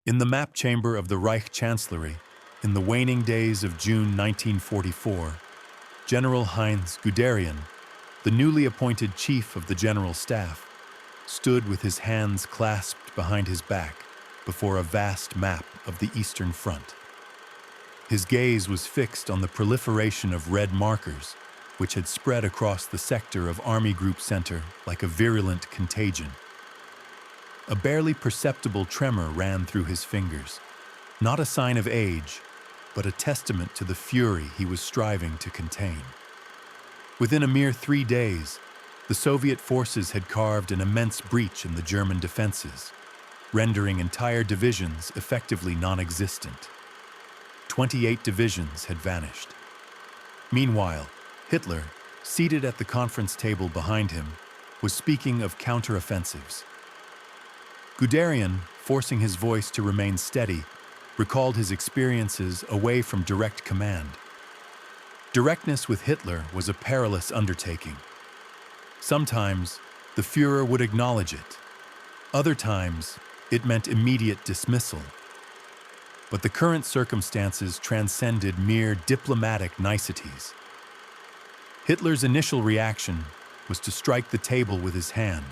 In the map chamber of the Reich Chancellery, in the waning days of June 1944, General Heinz Guderian, the newly appointed chief of the General Staff, stood with his hands clasped behind his back before a vast map of the Eastern Front. His gaze was fixed on the proliferation of red markers, which had spread across the sector of Army Group Center like a virulent contagion. A barely perceptible tremor ran through his fingers, not a sign of age, but a testament to the fury he was striving to contain. Within a mere 3 days, the Soviet forces had carved an immense breach in the German defenses, rendering entire divisions effectively non-existent. 28 divisions had vanished. Meanwhile, Hitler, seated at the conference table behind him, was speaking of counteroffensives. Guderian, forcing his voice to remain steady, recalled his experiences away from direct command. Directness with Hitler was a perilous undertaking. Sometimes, the Führer would acknowledge it. Other times, it meant immediate dismissal. But the current circumstances transcended mere diplomatic niceties. Hitler's initial reaction was to strike the table with his hand,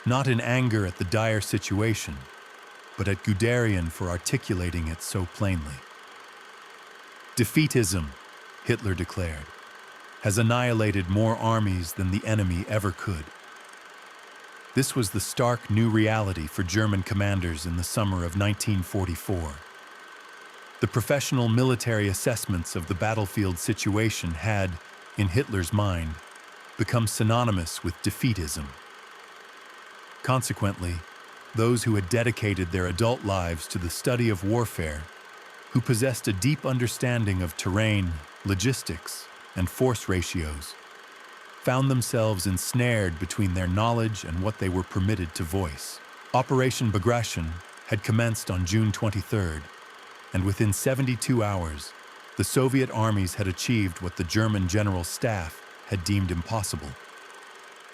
not in anger at the dire situation, but at Guderian for articulating it so plainly. Defeatism, Hitler declared, has annihilated more armies than the enemy ever could. This was the stark new reality for German commanders in the summer of 1944. The professional military assessments of the battlefield situation had, in Hitler's mind, become synonymous with defeatism. Consequently, those who had dedicated their adult lives to the study of warfare, who possessed a deep understanding of terrain, logistics, and force ratios, found themselves ensnared between their knowledge and what they were permitted to voice. Operation Bagration had commenced on June 23rd, and within 72 hours, the Soviet armies had achieved what the German General Staff had deemed impossible: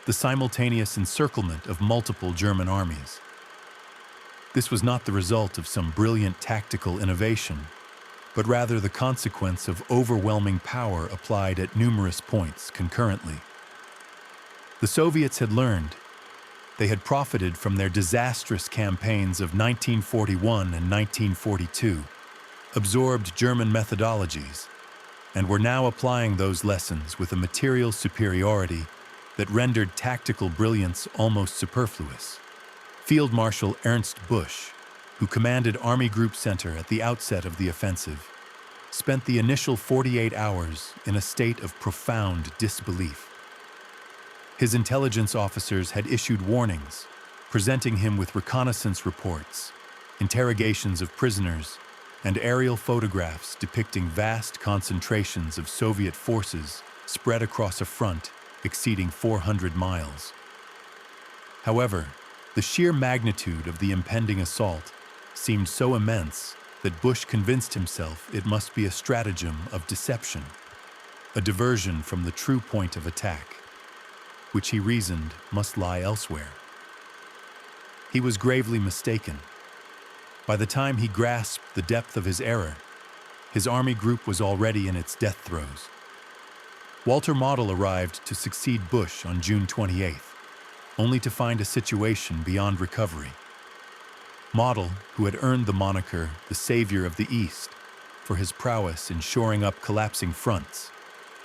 the simultaneous encirclement of multiple German armies. This was not the result of some brilliant tactical innovation, but rather the consequence of overwhelming power applied at numerous points concurrently. The Soviets had learned. They had profited from their disastrous campaigns of 1941 and 1942, absorbed German methodologies, and were now applying those lessons with a material superiority that rendered tactical brilliance almost superfluous. Field Marshal Ernst Busch, who commanded Army Group Center at the outset of the offensive, spent the initial 48 hours in a state of profound disbelief. His intelligence officers had issued warnings, presenting him with reconnaissance reports, interrogations of prisoners, and aerial photographs depicting vast concentrations of Soviet forces spread across a front exceeding 400 miles. However, the sheer magnitude of the impending assault seemed so immense that Busch convinced himself it must be a stratagem of deception, a diversion from the true point of attack, which he reasoned must lie elsewhere. He was gravely mistaken. By the time he grasped the depth of his error, his army group was already in its death throes. Walter Model arrived to succeed Busch on June 28th, only to find a situation beyond recovery. Model, who had earned the moniker the Savior of the East for his prowess in shoring up collapsing fronts,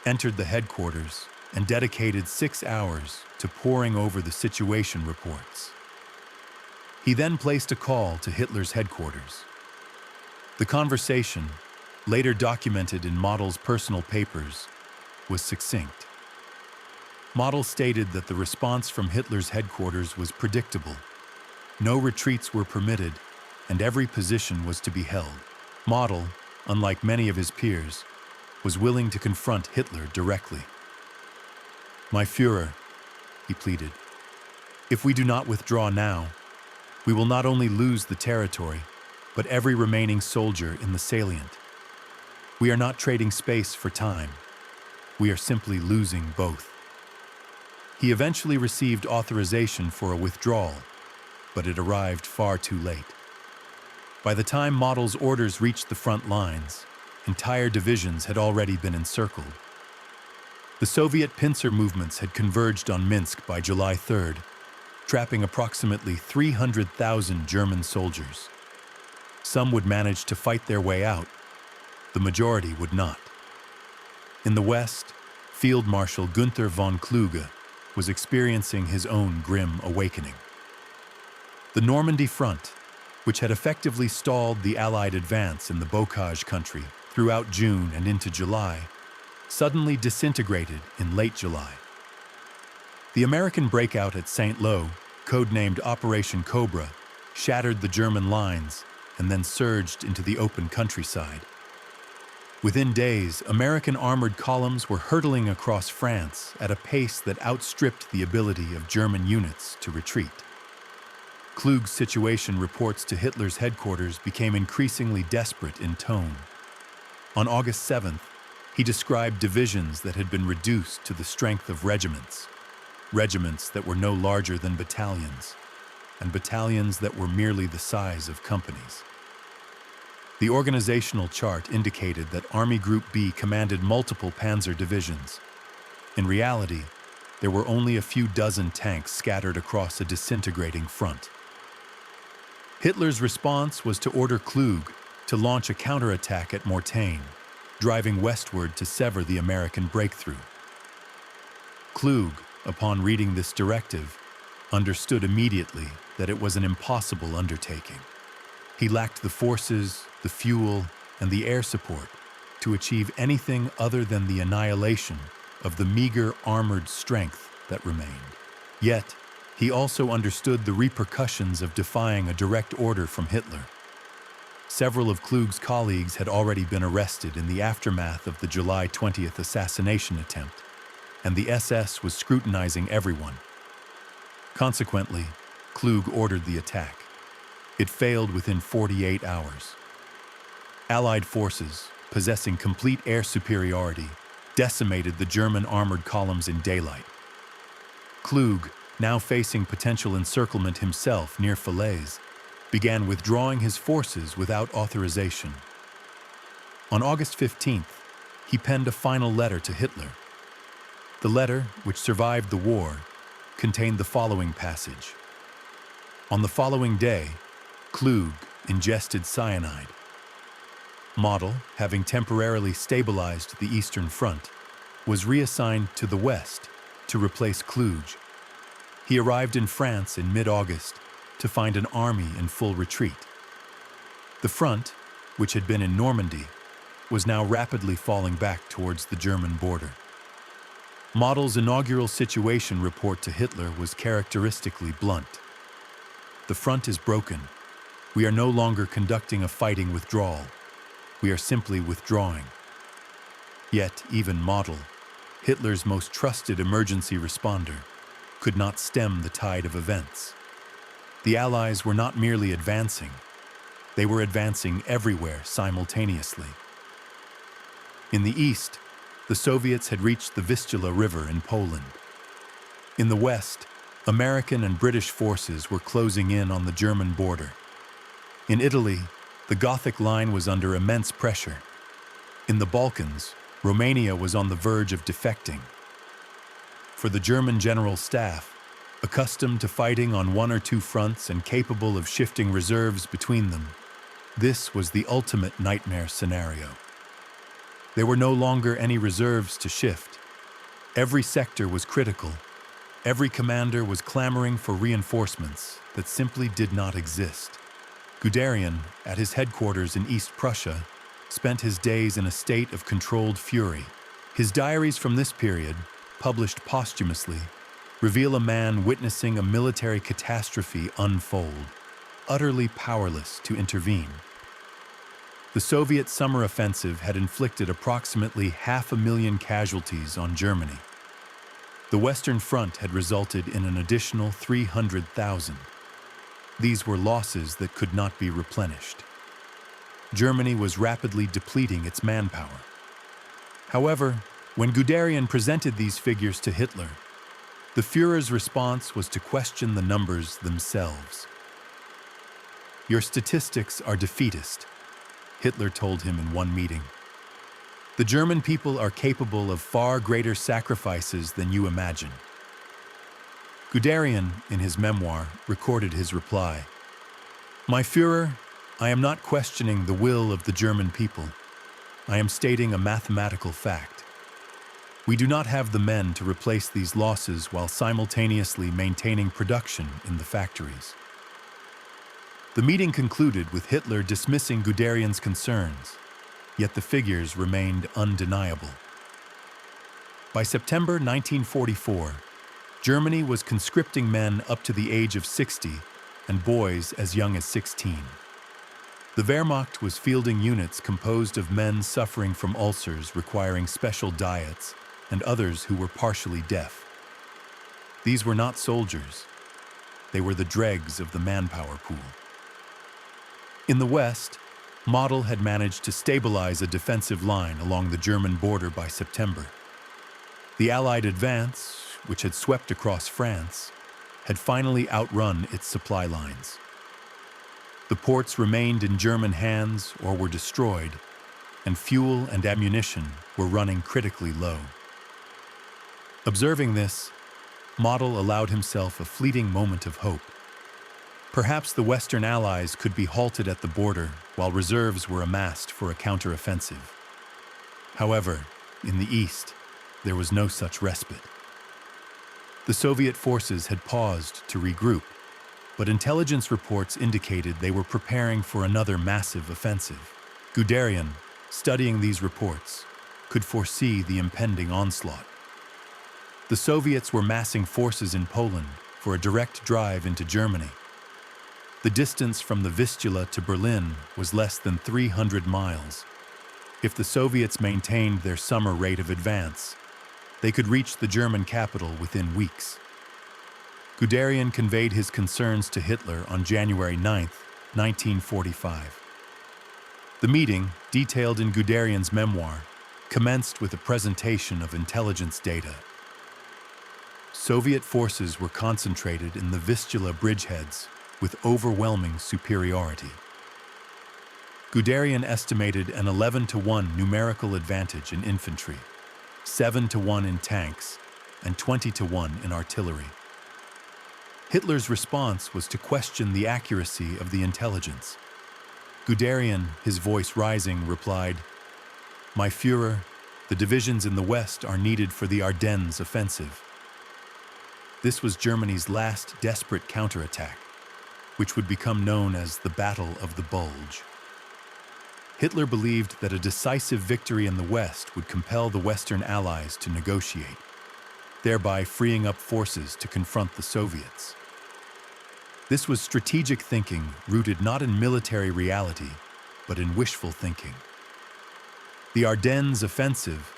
entered the headquarters and dedicated 6 hours to poring over the situation reports. He then placed a call to Hitler's headquarters. The conversation, later documented in Model's personal papers, was succinct. Model stated that the response from Hitler's headquarters was predictable. No retreats were permitted, and every position was to be held. Model, unlike many of his peers, was willing to confront Hitler directly. "My Führer," he pleaded, "if we do not withdraw now, we will not only lose the territory, but every remaining soldier in the salient. We are not trading space for time. We are simply losing both." He eventually received authorization for a withdrawal, but it arrived far too late. By the time Model's orders reached the front lines, entire divisions had already been encircled. The Soviet pincer movements had converged on Minsk by July 3rd, trapping approximately 300,000 German soldiers. Some would manage to fight their way out. The majority would not. In the West, Field Marshal Günther von Kluge was experiencing his own grim awakening. The Normandy front, which had effectively stalled the Allied advance in the Bocage country throughout June and into July, suddenly disintegrated in late July. The American breakout at St. Lo, codenamed Operation Cobra, shattered the German lines and then surged into the open countryside. Within days, American armored columns were hurtling across France at a pace that outstripped the ability of German units to retreat. Kluge's situation reports to Hitler's headquarters became increasingly desperate in tone. On August 7th, he described divisions that had been reduced to the strength of regiments that were no larger than battalions, and battalions that were merely the size of companies. The organizational chart indicated that Army Group B commanded multiple panzer divisions. In reality, there were only a few dozen tanks scattered across a disintegrating front. Hitler's response was to order Kluge to launch a counterattack at Mortain, driving westward to sever the American breakthrough. Kluge, upon reading this directive, understood immediately that it was an impossible undertaking. He lacked the forces, the fuel, and the air support to achieve anything other than the annihilation of the meager armored strength that remained. Yet, he also understood the repercussions of defying a direct order from Hitler. Several of Kluge's colleagues had already been arrested in the aftermath of the July 20th assassination attempt, and the SS was scrutinizing everyone. Consequently, Kluge ordered the attack. It failed within 48 hours. Allied forces, possessing complete air superiority, decimated the German armored columns in daylight. Kluge, now facing potential encirclement himself near Falaise, began withdrawing his forces without authorization. On August 15th, he penned a final letter to Hitler. The letter, which survived the war, contained the following passage. On the following day, Kluge ingested cyanide. Model, having temporarily stabilized the Eastern Front, was reassigned to the West to replace Kluge. He arrived in France in mid-August to find an army in full retreat. The front, which had been in Normandy, was now rapidly falling back towards the German border. Model's inaugural situation report to Hitler was characteristically blunt. The front is broken. We are no longer conducting a fighting withdrawal. We are simply withdrawing. Yet even Model, Hitler's most trusted emergency responder, could not stem the tide of events. The Allies were not merely advancing, they were advancing everywhere simultaneously. In the east, the Soviets had reached the Vistula River in Poland. In the west, American and British forces were closing in on the German border. In Italy, the Gothic line was under immense pressure. In the Balkans, Romania was on the verge of defecting. For the German General Staff, accustomed to fighting on one or two fronts and capable of shifting reserves between them, this was the ultimate nightmare scenario. There were no longer any reserves to shift. Every sector was critical. Every commander was clamoring for reinforcements that simply did not exist. Guderian, at his headquarters in East Prussia, spent his days in a state of controlled fury. His diaries from this period, published posthumously, reveal a man witnessing a military catastrophe unfold, utterly powerless to intervene. The Soviet summer offensive had inflicted approximately 500,000 casualties on Germany. The Western Front had resulted in an additional 300,000. These were losses that could not be replenished. Germany was rapidly depleting its manpower. However, when Guderian presented these figures to Hitler, the Führer's response was to question the numbers themselves. "Your statistics are defeatist," Hitler told him in one meeting. "The German people are capable of far greater sacrifices than you imagine." Guderian, in his memoir, recorded his reply. "My Führer, I am not questioning the will of the German people. I am stating a mathematical fact. We do not have the men to replace these losses while simultaneously maintaining production in the factories." The meeting concluded with Hitler dismissing Guderian's concerns, yet the figures remained undeniable. By September 1944, Germany was conscripting men up to the age of 60 and boys as young as 16. The Wehrmacht was fielding units composed of men suffering from ulcers requiring special diets and others who were partially deaf. These were not soldiers. They were the dregs of the manpower pool. In the West, Model had managed to stabilize a defensive line along the German border by September. The Allied advance, which had swept across France, had finally outrun its supply lines. The ports remained in German hands or were destroyed, and fuel and ammunition were running critically low. Observing this, Model allowed himself a fleeting moment of hope. Perhaps the Western Allies could be halted at the border while reserves were amassed for a counteroffensive. However, in the East, there was no such respite. The Soviet forces had paused to regroup, but intelligence reports indicated they were preparing for another massive offensive. Guderian, studying these reports, could foresee the impending onslaught. The Soviets were massing forces in Poland for a direct drive into Germany. The distance from the Vistula to Berlin was less than 300 miles. If the Soviets maintained their summer rate of advance, they could reach the German capital within weeks. Guderian conveyed his concerns to Hitler on January 9, 1945. The meeting, detailed in Guderian's memoir, commenced with a presentation of intelligence data. Soviet forces were concentrated in the Vistula bridgeheads with overwhelming superiority. Guderian estimated an 11-to-1 numerical advantage in infantry, 7-to-1 in tanks, and 20-to-1 in artillery. Hitler's response was to question the accuracy of the intelligence. Guderian, his voice rising, replied, "My Führer, the divisions in the West are needed for the Ardennes offensive." This was Germany's last desperate counterattack, which would become known as the Battle of the Bulge. Hitler believed that a decisive victory in the West would compel the Western Allies to negotiate, thereby freeing up forces to confront the Soviets. This was strategic thinking rooted not in military reality, but in wishful thinking. The Ardennes offensive,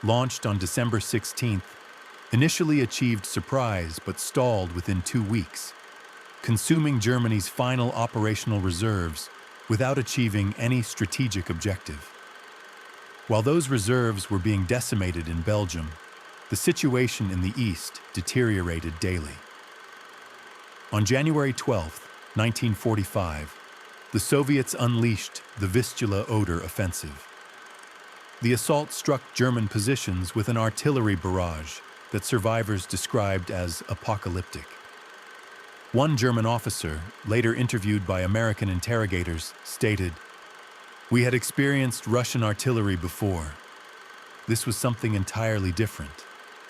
launched on December 16th, initially achieved surprise but stalled within 2 weeks, consuming Germany's final operational reserves without achieving any strategic objective. While those reserves were being decimated in Belgium, the situation in the East deteriorated daily. On January 12, 1945, the Soviets unleashed the Vistula-Oder offensive. The assault struck German positions with an artillery barrage that survivors described as apocalyptic. One German officer, later interviewed by American interrogators, stated, "We had experienced Russian artillery before. This was something entirely different.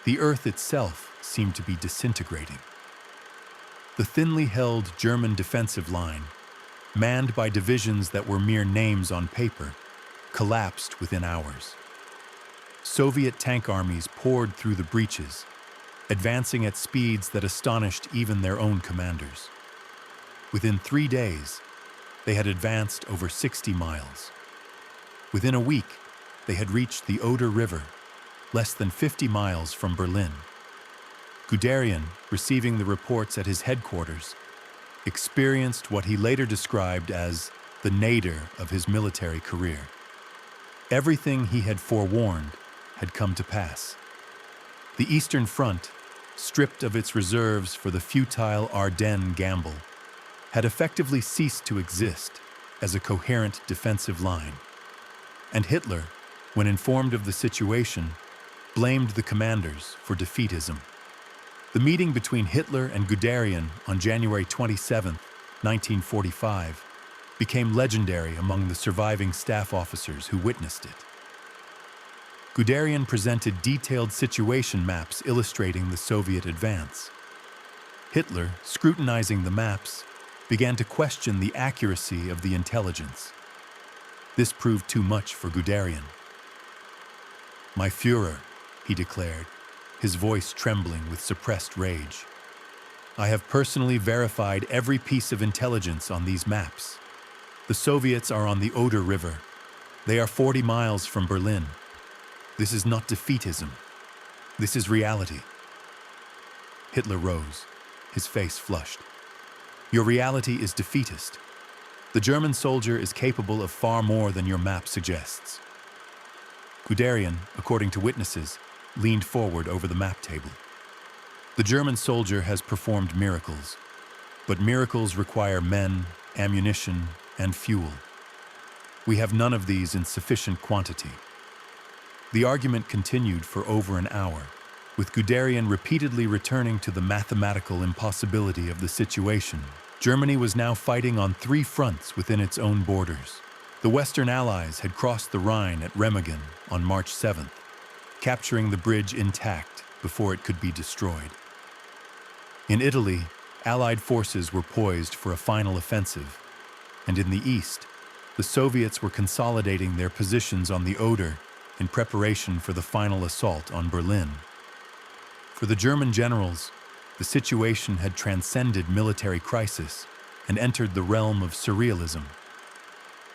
The earth itself seemed to be disintegrating." The thinly held German defensive line, manned by divisions that were mere names on paper, collapsed within hours. Soviet tank armies poured through the breaches, advancing at speeds that astonished even their own commanders. Within 3 days, they had advanced over 60 miles. Within a week, they had reached the Oder River, less than 50 miles from Berlin. Guderian, receiving the reports at his headquarters, experienced what he later described as the nadir of his military career. Everything he had forewarned had come to pass. The Eastern Front, stripped of its reserves for the futile Ardennes gamble, had effectively ceased to exist as a coherent defensive line. And Hitler, when informed of the situation, blamed the commanders for defeatism. The meeting between Hitler and Guderian on January 27, 1945, became legendary among the surviving staff officers who witnessed it. Guderian presented detailed situation maps illustrating the Soviet advance. Hitler, scrutinizing the maps, began to question the accuracy of the intelligence. This proved too much for Guderian. "My Führer," he declared, his voice trembling with suppressed rage, "I have personally verified every piece of intelligence on these maps. The Soviets are on the Oder River. They are 40 miles from Berlin. This is not defeatism. This is reality." Hitler rose, his face flushed. "Your reality is defeatist. The German soldier is capable of far more than your map suggests." Guderian, according to witnesses, leaned forward over the map table. "The German soldier has performed miracles, but miracles require men, ammunition, and fuel. We have none of these in sufficient quantity." The argument continued for over an hour, with Guderian repeatedly returning to the mathematical impossibility of the situation. Germany was now fighting on 3 fronts within its own borders. The Western Allies had crossed the Rhine at Remagen on March 7th, capturing the bridge intact before it could be destroyed. In Italy, Allied forces were poised for a final offensive, and in the east, the Soviets were consolidating their positions on the Oder in preparation for the final assault on Berlin. For the German generals, the situation had transcended military crisis and entered the realm of surrealism.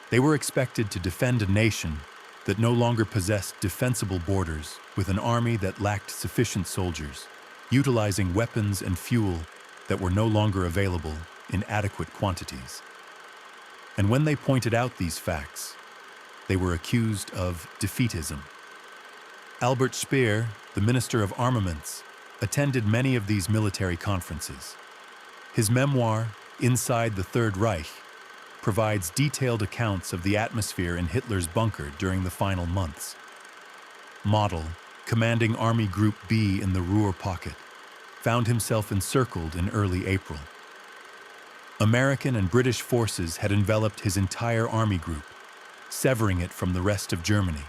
They were expected to defend a nation that no longer possessed defensible borders with an army that lacked sufficient soldiers, utilizing weapons and fuel that were no longer available in adequate quantities. And when they pointed out these facts, they were accused of defeatism. Albert Speer, the Minister of Armaments, attended many of these military conferences. His memoir, Inside the Third Reich, provides detailed accounts of the atmosphere in Hitler's bunker during the final months. Model, commanding Army Group B in the Ruhr pocket, found himself encircled in early April. American and British forces had enveloped his entire army group, severing it from the rest of Germany.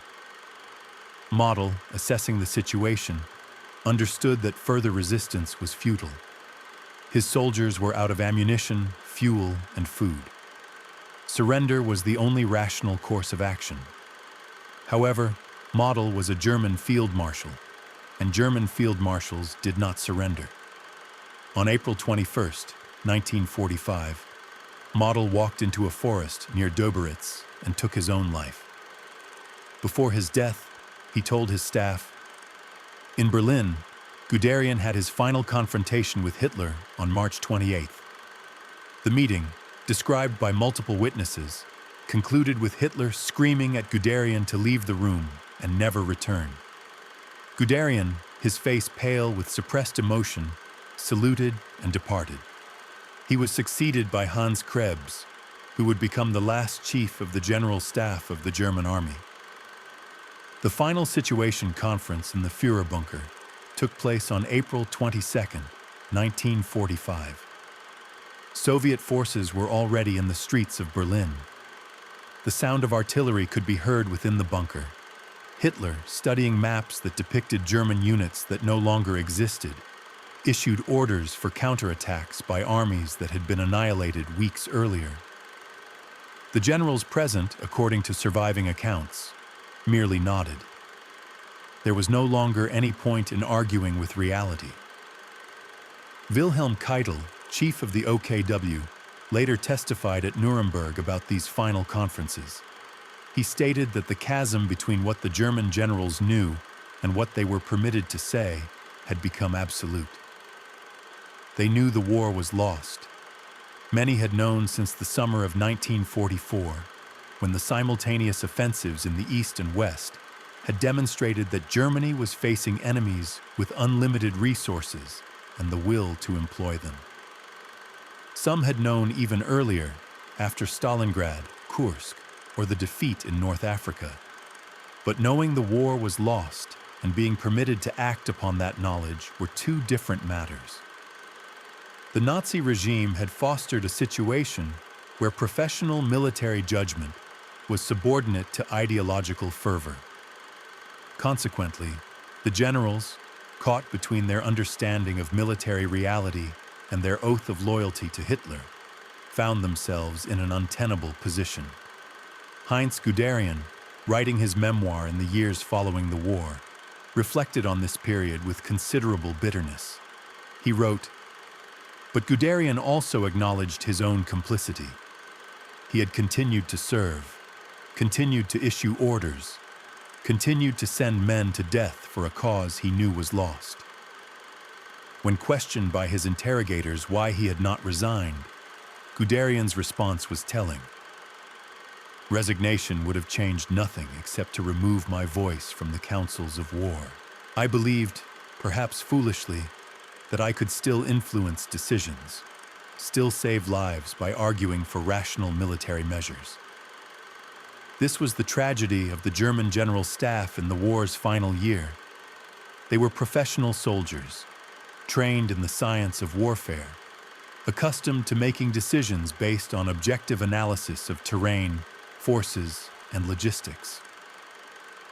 Model, assessing the situation, understood that further resistance was futile. His soldiers were out of ammunition, fuel, and food. Surrender was the only rational course of action. However, Model was a German field marshal, and German field marshals did not surrender. On April 21, 1945, Model walked into a forest near Doberitz and took his own life. Before his death, he told his staff, "In Berlin, Guderian had his final confrontation with Hitler on March 28th. The meeting, described by multiple witnesses, concluded with Hitler screaming at Guderian to leave the room and never return. Guderian, his face pale with suppressed emotion, saluted and departed. He was succeeded by Hans Krebs, who would become the last chief of the General Staff of the German Army. The final situation conference in the Führer bunker took place on April 22, 1945. Soviet forces were already in the streets of Berlin. The sound of artillery could be heard within the bunker. Hitler, studying maps that depicted German units that no longer existed, issued orders for counterattacks by armies that had been annihilated weeks earlier. The generals present, according to surviving accounts, merely nodded. There was no longer any point in arguing with reality. Wilhelm Keitel, chief of the OKW, later testified at Nuremberg about these final conferences. He stated that the chasm between what the German generals knew and what they were permitted to say had become absolute. They knew the war was lost. Many had known since the summer of 1944, when the simultaneous offensives in the East and West had demonstrated that Germany was facing enemies with unlimited resources and the will to employ them. Some had known even earlier, after Stalingrad, Kursk, or the defeat in North Africa. But knowing the war was lost and being permitted to act upon that knowledge were two different matters. The Nazi regime had fostered a situation where professional military judgment was subordinate to ideological fervor. Consequently, the generals, caught between their understanding of military reality and their oath of loyalty to Hitler, found themselves in an untenable position. Heinz Guderian, writing his memoir in the years following the war, reflected on this period with considerable bitterness. He wrote, "But Guderian also acknowledged his own complicity. He had continued to serve, continued to issue orders, continued to send men to death for a cause he knew was lost." When questioned by his interrogators why he had not resigned, Guderian's response was telling. "Resignation would have changed nothing except to remove my voice from the councils of war. I believed, perhaps foolishly, that I could still influence decisions, still save lives by arguing for rational military measures." This was the tragedy of the German general staff in the war's final year. They were professional soldiers, trained in the science of warfare, accustomed to making decisions based on objective analysis of terrain, forces, and logistics.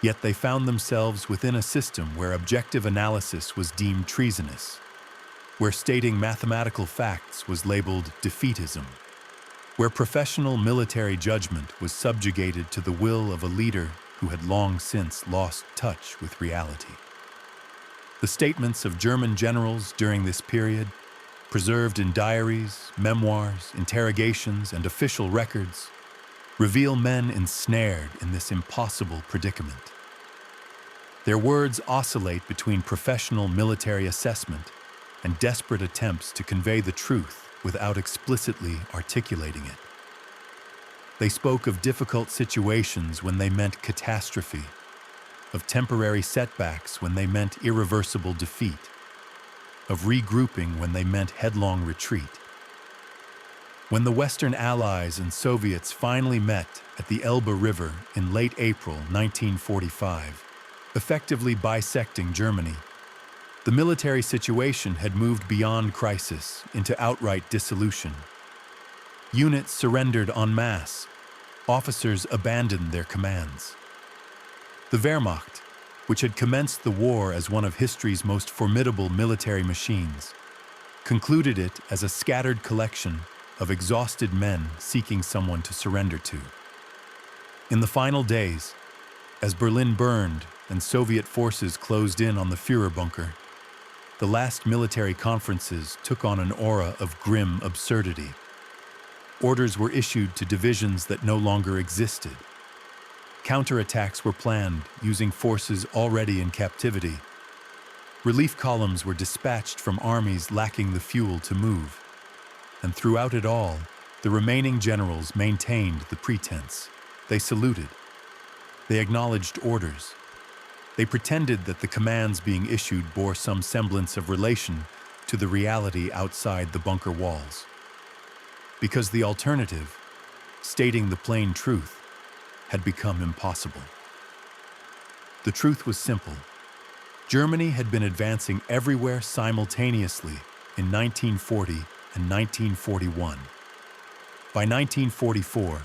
Yet they found themselves within a system where objective analysis was deemed treasonous, where stating mathematical facts was labeled defeatism, where professional military judgment was subjugated to the will of a leader who had long since lost touch with reality. The statements of German generals during this period, preserved in diaries, memoirs, interrogations, and official records, reveal men ensnared in this impossible predicament. Their words oscillate between professional military assessment and desperate attempts to convey the truth without explicitly articulating it. They spoke of difficult situations when they meant catastrophe, of temporary setbacks when they meant irreversible defeat, of regrouping when they meant headlong retreat. When the Western Allies and Soviets finally met at the Elbe River in late April 1945, effectively bisecting Germany, the military situation had moved beyond crisis into outright dissolution. Units surrendered en masse. Officers abandoned their commands. The Wehrmacht, which had commenced the war as one of history's most formidable military machines, concluded it as a scattered collection of exhausted men seeking someone to surrender to. In the final days, as Berlin burned and Soviet forces closed in on the Führer bunker, the last military conferences took on an aura of grim absurdity. Orders were issued to divisions that no longer existed. Counterattacks were planned using forces already in captivity. Relief columns were dispatched from armies lacking the fuel to move. And throughout it all, the remaining generals maintained the pretense. They saluted. They acknowledged orders. They pretended that the commands being issued bore some semblance of relation to the reality outside the bunker walls. Because the alternative, stating the plain truth, had become impossible. The truth was simple. Germany had been advancing everywhere simultaneously in 1940 and 1941. By 1944,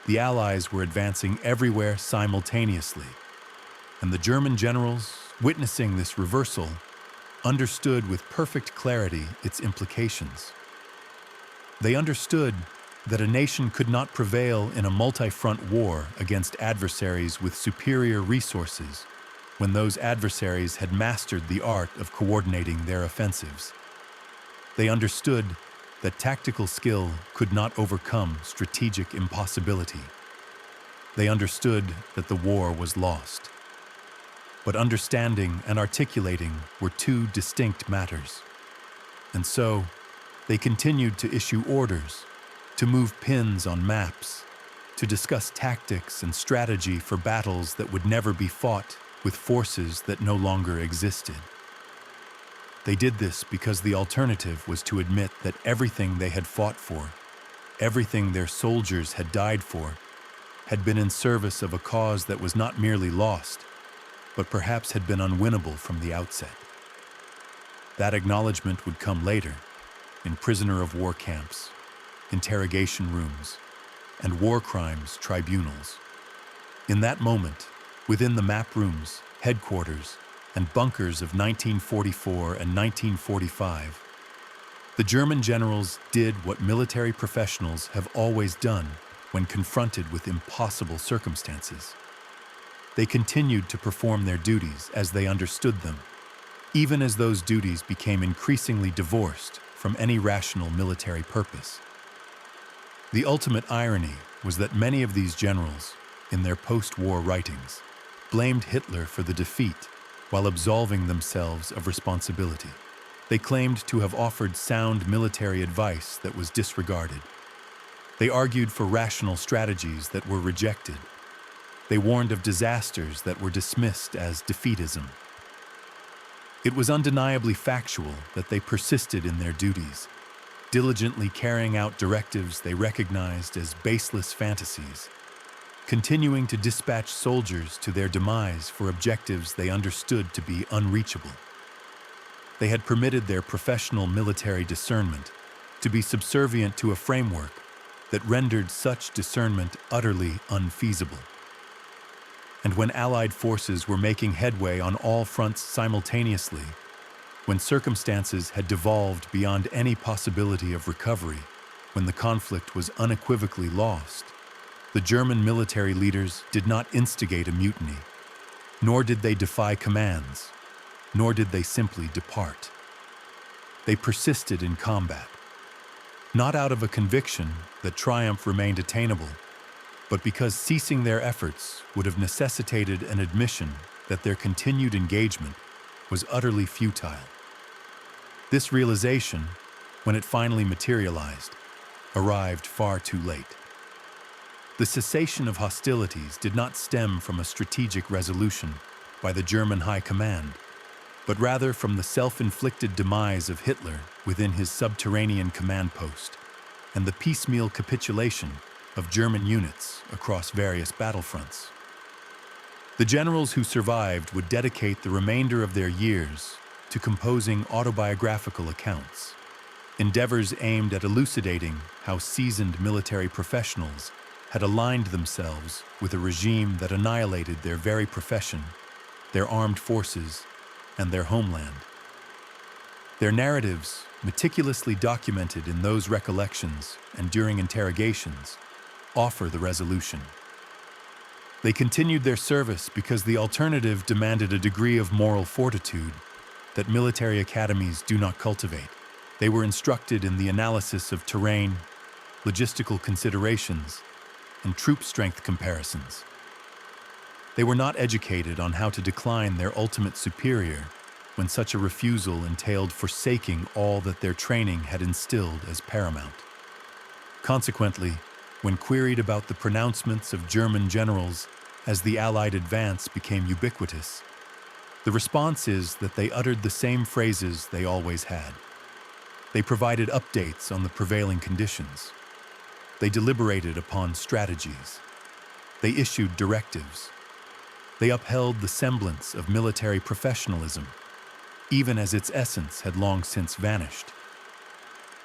the Allies were advancing everywhere simultaneously, and the German generals, witnessing this reversal, understood with perfect clarity its implications. They understood that a nation could not prevail in a multi-front war against adversaries with superior resources when those adversaries had mastered the art of coordinating their offensives. They understood that tactical skill could not overcome strategic impossibility. They understood that the war was lost. But understanding and articulating were two distinct matters. And so, they continued to issue orders, to move pins on maps, to discuss tactics and strategy for battles that would never be fought with forces that no longer existed. They did this because the alternative was to admit that everything they had fought for, everything their soldiers had died for, had been in service of a cause that was not merely lost, but perhaps had been unwinnable from the outset. That acknowledgement would come later, in prisoner of war camps, interrogation rooms, and war crimes tribunals. In that moment, within the map rooms, headquarters, and bunkers of 1944 and 1945, the German generals did what military professionals have always done when confronted with impossible circumstances. They continued to perform their duties as they understood them, even as those duties became increasingly divorced from any rational military purpose. The ultimate irony was that many of these generals, in their post-war writings, blamed Hitler for the defeat while absolving themselves of responsibility. They claimed to have offered sound military advice that was disregarded. They argued for rational strategies that were rejected. They warned of disasters that were dismissed as defeatism. It was undeniably factual that they persisted in their duties, diligently carrying out directives they recognized as baseless fantasies, continuing to dispatch soldiers to their demise for objectives they understood to be unreachable. They had permitted their professional military discernment to be subservient to a framework that rendered such discernment utterly unfeasible. And when Allied forces were making headway on all fronts simultaneously, when circumstances had devolved beyond any possibility of recovery, when the conflict was unequivocally lost, the German military leaders did not instigate a mutiny, nor did they defy commands, nor did they simply depart. They persisted in combat, not out of a conviction that triumph remained attainable, but because ceasing their efforts would have necessitated an admission that their continued engagement was utterly futile. This realization, when it finally materialized, arrived far too late. The cessation of hostilities did not stem from a strategic resolution by the German High Command, but rather from the self-inflicted demise of Hitler within his subterranean command post and the piecemeal capitulation of German units across various battlefronts. The generals who survived would dedicate the remainder of their years to composing autobiographical accounts, endeavors aimed at elucidating how seasoned military professionals had aligned themselves with a regime that annihilated their very profession, their armed forces, and their homeland. Their narratives, meticulously documented in those recollections and during interrogations, offer the resolution. They continued their service because the alternative demanded a degree of moral fortitude that military academies do not cultivate. They were instructed in the analysis of terrain, logistical considerations, and troop strength comparisons. They were not educated on how to decline their ultimate superior when such a refusal entailed forsaking all that their training had instilled as paramount. Consequently, when queried about the pronouncements of German generals as the Allied advance became ubiquitous, the response is that they uttered the same phrases they always had. They provided updates on the prevailing conditions. They deliberated upon strategies. They issued directives. They upheld the semblance of military professionalism, even as its essence had long since vanished.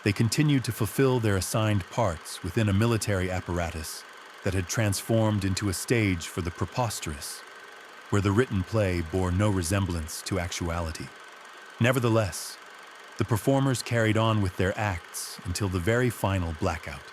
They continued to fulfill their assigned parts within a military apparatus that had transformed into a stage for the preposterous, where the written play bore no resemblance to actuality. Nevertheless, the performers carried on with their acts until the very final blackout.